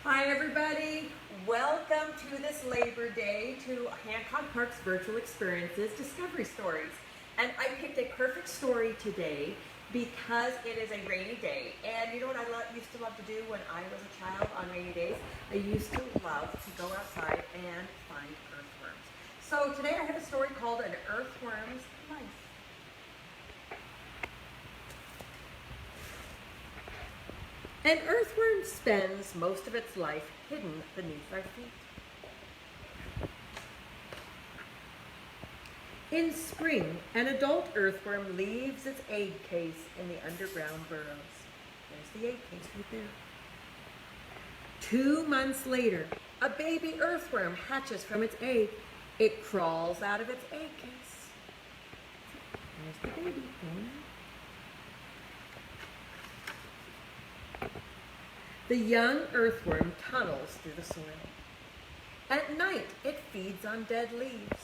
Hi everybody, welcome to this Labor Day to Hancock Park's Virtual Experiences Discovery Stories. And I picked a perfect story today because it is a rainy day. And you know what I used to love to do when I was a child on rainy days? I used to love to go outside and find earthworms. So today I have a story called An Earthworm's Life. An earthworm spends most of its life hidden beneath our feet. In spring, an adult earthworm leaves its egg case in the underground burrows. There's the egg case right there. 2 months later, a baby earthworm hatches from its egg. It crawls out of its egg case. There's the baby. The young earthworm tunnels through the soil. At night, it feeds on dead leaves.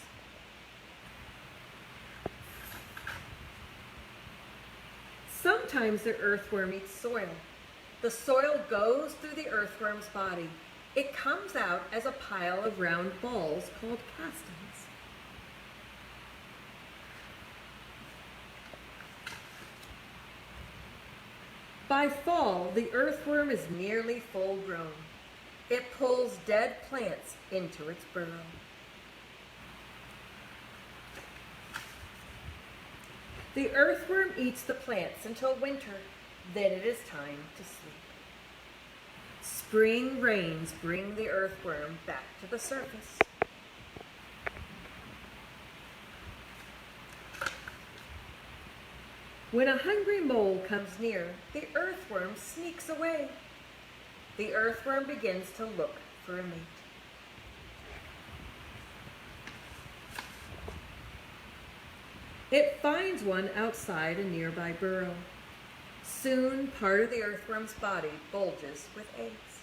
Sometimes the earthworm eats soil. The soil goes through the earthworm's body. It comes out as a pile of round balls called castings. By fall, the earthworm is nearly full grown. It pulls dead plants into its burrow. The earthworm eats the plants until winter. Then it is time to sleep. Spring rains bring the earthworm back to the surface. When a hungry mole comes near, the earthworm sneaks away. The earthworm begins to look for a mate. It finds one outside a nearby burrow. Soon, part of the earthworm's body bulges with eggs.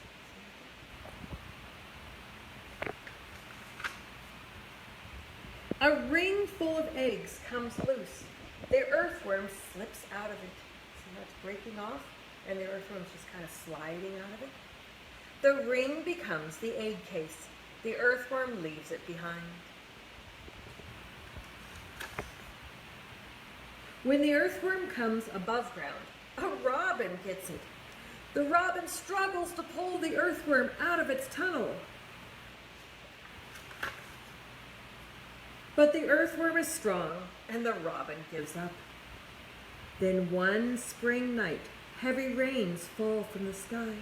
A ring full of eggs comes loose. The earthworm slips out of it. See how it's breaking off? And the earthworm's just kind of sliding out of it. The ring becomes the egg case. The earthworm leaves it behind. When the earthworm comes above ground, a robin gets it. The robin struggles to pull the earthworm out of its tunnel. But the earthworm is strong, and the robin gives up. Then one spring night, heavy rains fall from the sky.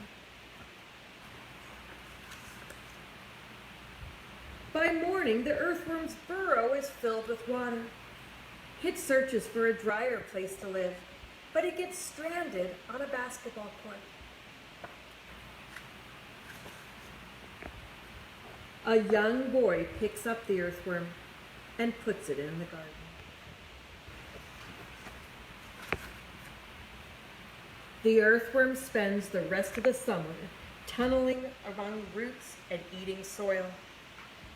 By morning, the earthworm's burrow is filled with water. It searches for a drier place to live, but it gets stranded on a basketball court. A young boy picks up the earthworm and puts it in the garden. The earthworm spends the rest of the summer tunneling among roots and eating soil.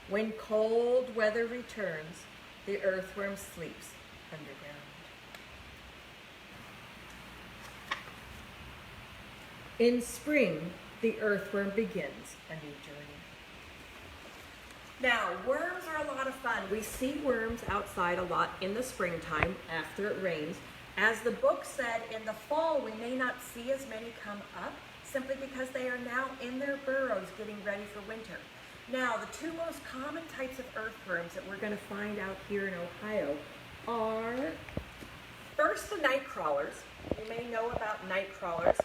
When cold weather returns, the earthworm sleeps underground. In spring, the earthworm begins a new journey. Now, worms are a lot of fun. We see worms outside a lot in the springtime after it rains. As the book said, in the fall we may not see as many come up simply because they are now in their burrows getting ready for winter. Now, the two most common types of earthworms that we're going to find out here in Ohio are first the night crawlers. You may know about night crawlers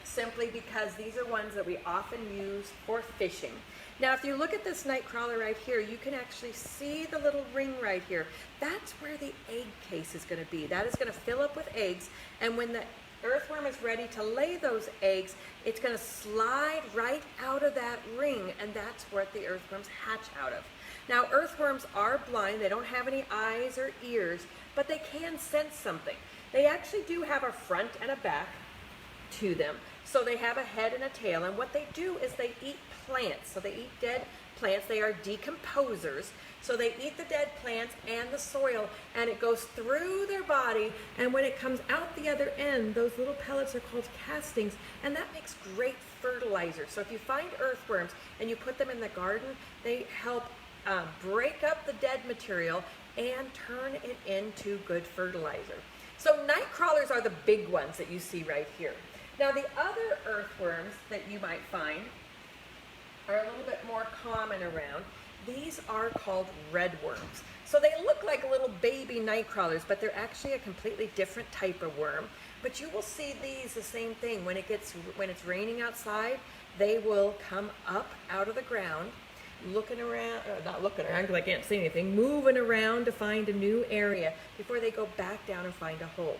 simply because these are ones that we often use for fishing. Now, if you look at this night crawler right here, you can actually see the little ring right here. That's where the egg case is going to be. That is going to fill up with eggs, and when the earthworm is ready to lay those eggs, it's going to slide right out of that ring, and that's what the earthworms hatch out of. Now, earthworms are blind. They don't have any eyes or ears, but they can sense something. They actually do have a front and a back to them. So they have a head and a tail, and what they do is they eat plants. So they eat dead plants. They are decomposers. So they eat the dead plants and the soil, and it goes through their body, and when it comes out the other end, those little pellets are called castings, and that makes great fertilizer. So if you find earthworms and you put them in the garden, they help break up the dead material and turn it into good fertilizer. So night crawlers are the big ones that you see right here. Now the other earthworms that you might find are a little bit more common around. These are called redworms. So they look like little baby night crawlers, but they're actually a completely different type of worm. But you will see these the same thing. When it's raining outside, they will come up out of the ground, looking around, not looking around because I can't see anything, moving around to find a new area before they go back down and find a hole.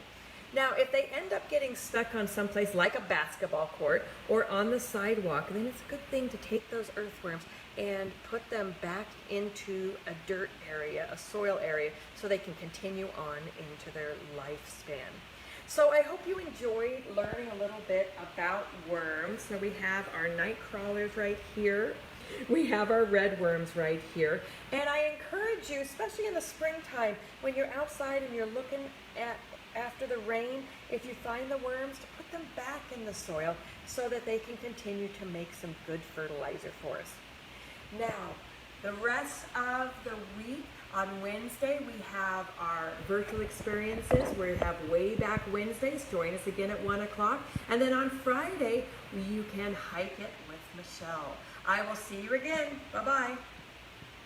Now, if they end up getting stuck on someplace like a basketball court or on the sidewalk, then it's a good thing to take those earthworms and put them back into a dirt area, a soil area, so they can continue on into their lifespan. So I hope you enjoyed learning a little bit about worms. So we have our night crawlers right here. We have our redworms right here. And I encourage you, especially in the springtime, when you're outside and you're looking at after the rain, if you find the worms, to put them back in the soil so that they can continue to make some good fertilizer for us. Now, the rest of the week, on Wednesday, we have our virtual experiences. We have Way Back Wednesdays. Join us again at 1 o'clock. And then on Friday, you can hike it with Michelle. I will see you again. Bye-bye.